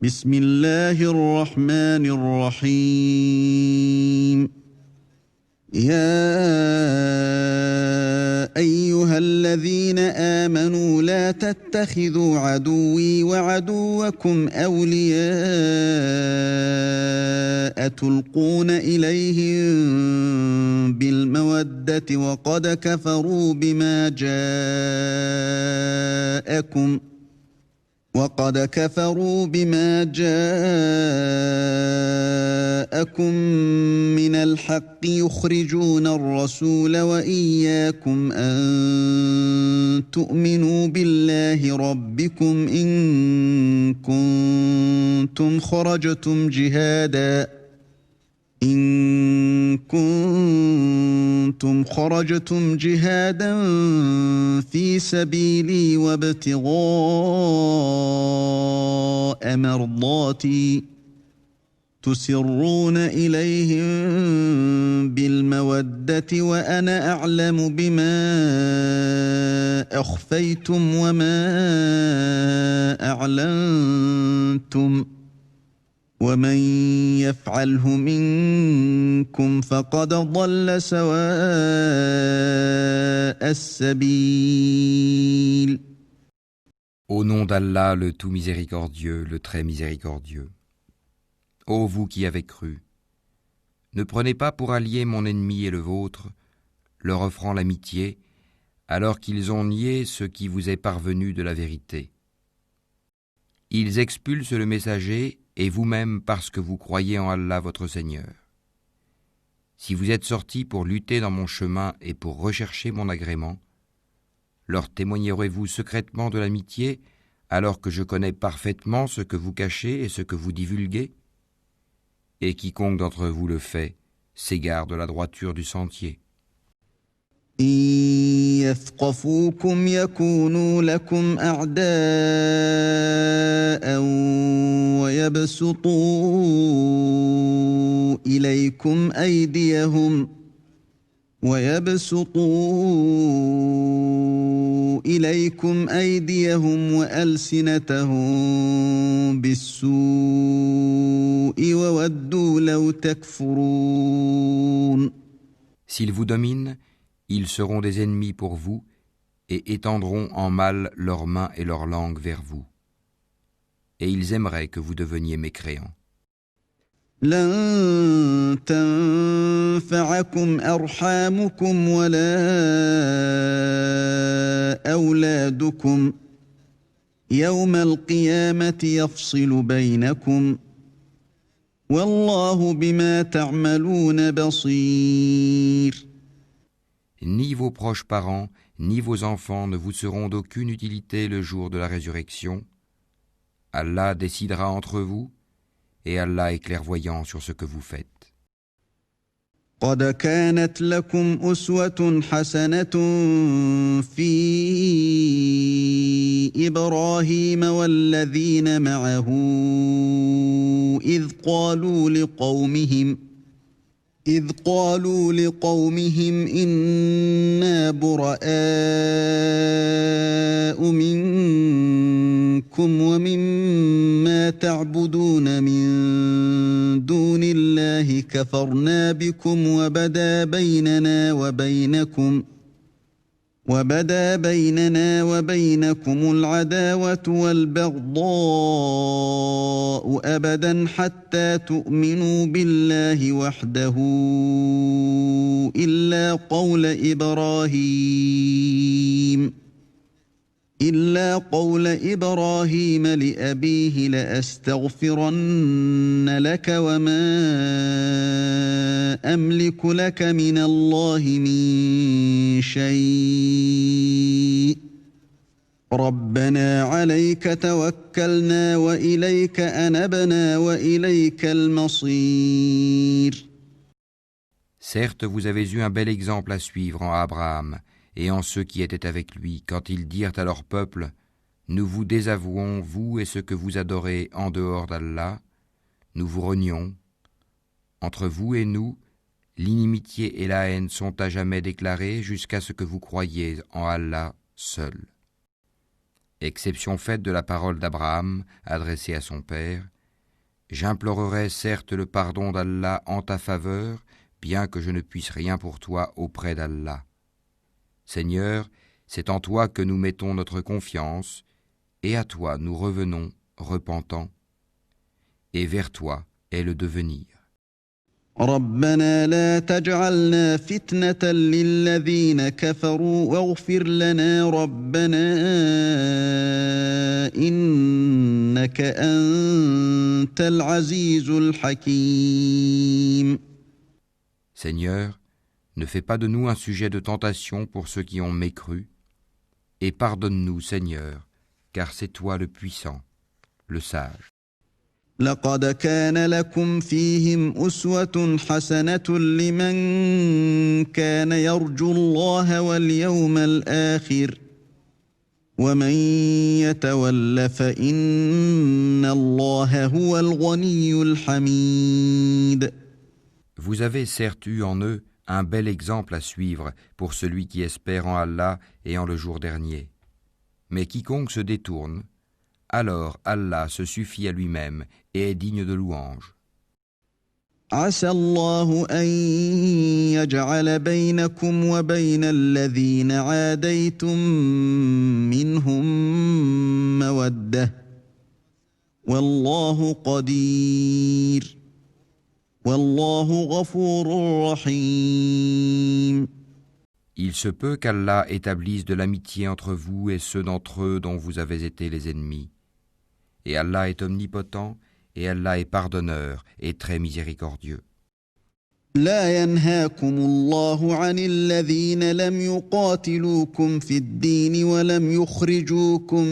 بسم الله الرحمن الرحيم يا أيها الذين آمنوا لا تتخذوا عدوي وعدوكم أولياء تلقون إليهم بالمودة وقد كفروا بما جاءكم من الحق يخرجون الرسول وإياكم أن تؤمنوا بالله ربكم إن كنتم خرجتم جهادا في سبيلي وابتغاء مرضاتي تسرون إليهم بالمودة وأنا أعلم بما أخفيتم وما أعلنتم ومن يفعله منكم فقد ضل سواء السبيل. Au nom d'Allah, le tout miséricordieux, le très miséricordieux. Ô vous qui avez cru, ne prenez pas pour allié mon ennemi et le vôtre, leur offrant l'amitié, alors qu'ils ont nié ce qui vous est parvenu de la vérité. Ils expulsent le messager et vous-même parce que vous croyez en Allah votre Seigneur. Si vous êtes sortis pour lutter dans mon chemin et pour rechercher mon agrément, leur témoignerez-vous secrètement de l'amitié alors que je connais parfaitement ce que vous cachez et ce que vous divulguez ? Et quiconque d'entre vous le fait s'égare de la droiture du sentier. إن يثقفوكم يكونوا لكم أعداء ويبسطوا إليكم أيديهم وألسنتهم بالسوء وودوا لو تكفرون. S'ils vous dominent, ils seront des ennemis pour vous et étendront en mal leurs mains et leurs langues vers vous. Et ils aimeraient que vous deveniez mécréants. لن تنفعكم أرحامكم ولا أولادكم يوم القيامة يفصل بينكم والله بما تعملون بصير. Ni vos proches parents, ni vos enfants ne vous seront d'aucune utilité le jour de la résurrection. Allah décidera entre vous, et Allah est clairvoyant sur ce que vous faites. قد كانت لكم أسوة حسنة في إبراهيم والذين معه إذ قالوا لقومهم إنا براء منكم ومما تعبدون من دون الله كفرنا بكم وبدا بيننا وبينكم العداوة والبغضاء أبدا حتى تؤمنوا بالله وحده إلا قول إبراهيم لأبيه لأستغفرن لك وما أملك لك من الله من شيء ربنا عليك توكلنا وإليك أنبنا وإليك المصير. Certes, vous avez eu un bel exemple à suivre en Abraham et en ceux qui étaient avec lui, quand ils dirent à leur peuple : Nous vous désavouons, vous et ce que vous adorez en dehors d'Allah, nous vous renions. Entre vous et nous, l'inimitié et la haine sont à jamais déclarées jusqu'à ce que vous croyiez en Allah seul. exception faite de la parole d'Abraham adressée à son père, j'implorerai certes le pardon d'Allah en ta faveur, bien que je ne puisse rien pour toi auprès d'Allah. Seigneur, c'est en toi que nous mettons notre confiance, et à toi nous revenons, repentants, et vers toi est le devenir. ربنا لا تجعلنا فتنة للذين كفروا واغفر لنا ربنا إنك أنت العزيز الحكيم. Seigneur, ne fais pas de nous un sujet de tentation pour ceux qui ont mécru, et pardonne-nous, Seigneur, car c'est toi le puissant, le sage. لقد كان لكم فيهم أسوة حسنة لمن كان يرجو الله واليوم الآخر ومن يتول فإن الله هو الغني الحميد. Vous avez certes eu en eux un bel exemple à suivre pour celui qui espère en Allah et en le jour dernier. Mais quiconque se détourne, alors Allah se suffit à lui-même et est digne de louange. عسى الله أن يجعل بينكم وبين الذين عاديتم منهم مودة والله قدير والله غفور رحيم. Il se peut qu'Allah établisse de l'amitié entre vous et ceux d'entre eux dont vous avez été les ennemis. Et Allah est omnipotent, et Allah est pardonneur et très miséricordieux. لا ينهاكم الله عن الذين لم يقاتلوكم في الدين ولم يخرجوكم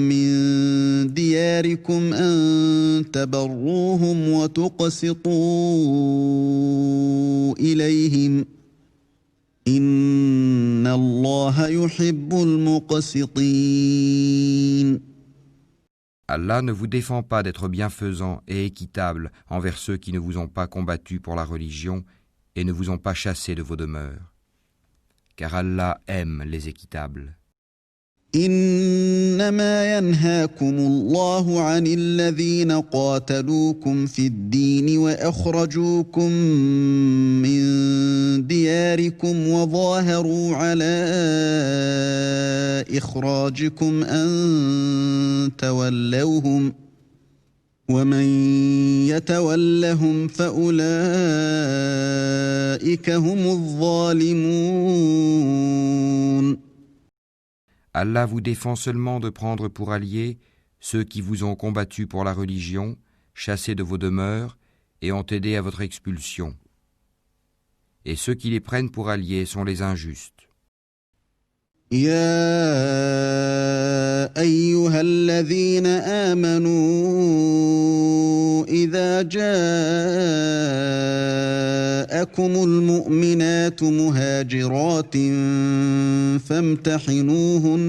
من دياركم أن تبروهم وتقسطوا إليهم إن الله يحب المقسطين. Allah ne vous défend pas d'être bienfaisant et équitable envers ceux qui ne vous ont pas combattu pour la religion et ne vous ont pas chassé de vos demeures. Car Allah aime les équitables. إنما ينهاكم الله عن الذين قاتلوكم في الدين وأخرجوكم من دياركم وظاهروا على إخراجكم أن تولوهم ومن يتولهم فأولئك هم الظالمون. Allah vous défend seulement de prendre pour alliés ceux qui vous ont combattu pour la religion, chassés de vos demeures et ont aidé à votre expulsion. Et ceux qui les prennent pour alliés sont les injustes. يا أيها الذين آمنوا إذا جاءكم المؤمنات مهاجرات فامتحنوهن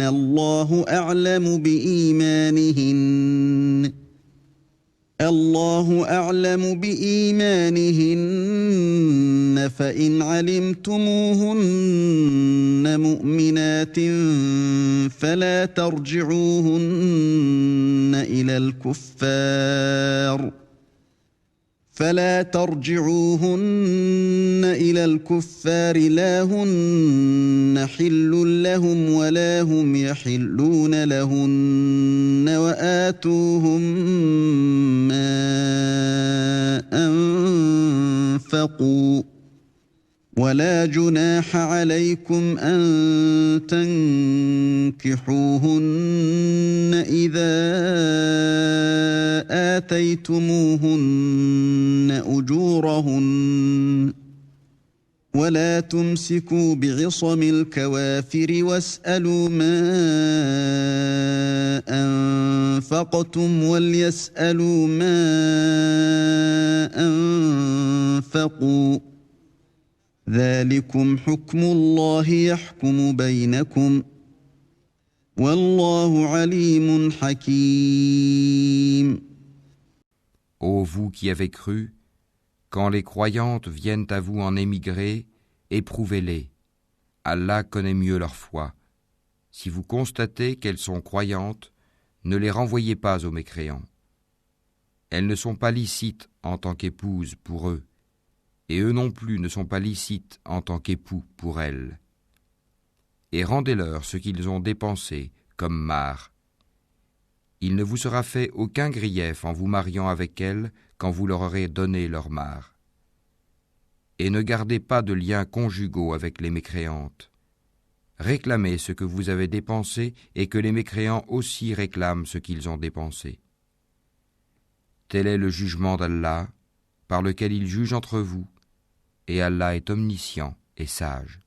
الله أعلم بإيمانهن فإن علمتموهن مؤمنات فلا ترجعوهن إلى الكفار لا هن حل لهم ولا هم يحلون لهن وآتوهم ما أنفقوا ولا جناح عليكم أن تنكحوهن إذا آتيتموهن أجورهن ولا تمسكوا بعصم الكوافر واسألوا ما أنفقتم وليسألوا ما أنفقوا ذلكم حكم الله يحكم بينكم والله عليم حكيم. Ô vous qui avez cru, quand les croyantes viennent à vous en émigrer, éprouvez-les. Allah connaît mieux leur foi. si vous constatez qu'elles sont croyantes, ne les renvoyez pas aux mécréants. Elles ne sont pas licites en tant qu'épouses pour eux, et eux non plus ne sont pas licites en tant qu'époux pour elles. Et rendez-leur ce qu'ils ont dépensé comme mahar. Il ne vous sera fait aucun grief en vous mariant avec elles quand vous leur aurez donné leur mahar. Et ne gardez pas de liens conjugaux avec les mécréantes. Réclamez ce que vous avez dépensé et que les mécréants aussi réclament ce qu'ils ont dépensé. Tel est le jugement d'Allah, par lequel il juge entre vous, et Allah est omniscient et sage.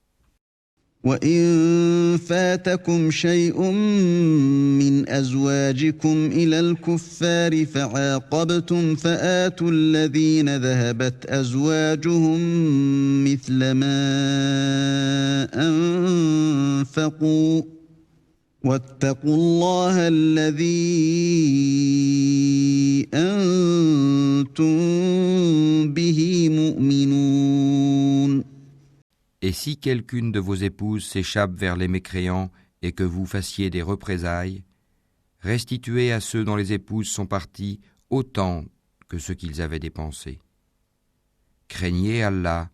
وإن فاتكم شيء من أزواجكم إلى الكفار فعاقبتم فآتوا الذين ذهبت أزواجهم مثل ما أنفقوا واتقوا الله الذي أنتم به مؤمنون. Et si quelqu'une de vos épouses s'échappe vers les mécréants et que vous fassiez des représailles, restituez à ceux dont les épouses sont parties autant que ce qu'ils avaient dépensé. Craignez Allah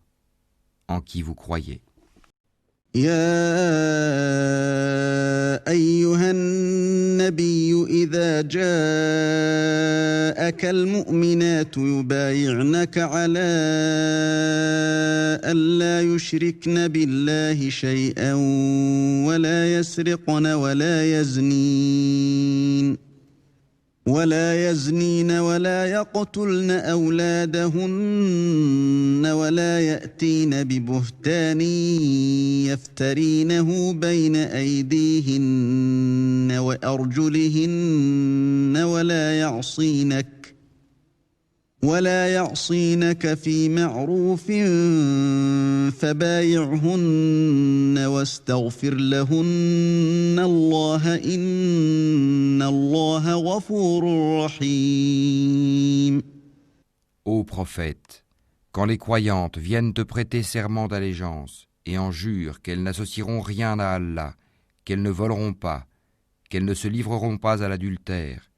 en qui vous croyez. يا أيها النبي إذا جاءك المؤمنات يبايعنك على ألا يشركن بالله شيئا ولا يسرقن ولا يزنين ولا يقتلن أولادهن ولا يأتين ببهتان يفترينه بين أيديهن وأرجلهن ولا يعصينك في معروف فبايعهن واستغفر لهن الله إن الله غفور رحيم. Ô prophète, quand les croyantes viennent te prêter serment d'allégeance et en jurent qu'elles n'associeront rien à Allah, qu'elles ne voleront pas, qu'elles ne se livreront pas à l'adultère,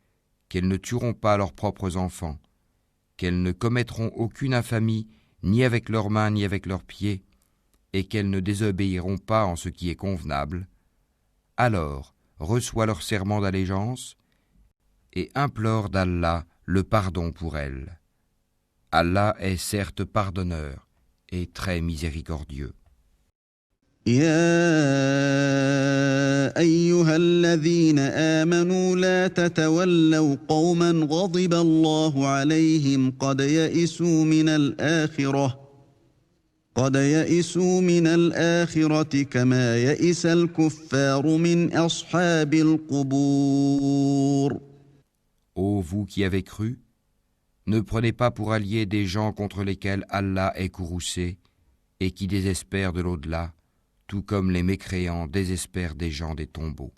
qu'elles ne tueront pas leurs propres enfants, qu'elles ne commettront aucune infamie ni avec leurs mains ni avec leurs pieds, et qu'elles ne désobéiront pas en ce qui est convenable, alors reçois leur serment d'allégeance et implore d'Allah le pardon pour elles. Allah est certes pardonneur et très miséricordieux. يا أيها الذين آمنوا لا تتولوا قوما غضب الله عليهم قد يئسوا من الآخرة كما يئس الكفار من أصحاب القبور. Ô vous qui avez cru, ne prenez pas pour alliés des gens contre lesquels Allah est courroucé et qui désespèrent de l'au-delà, tout comme les mécréants désespèrent des gens des tombeaux.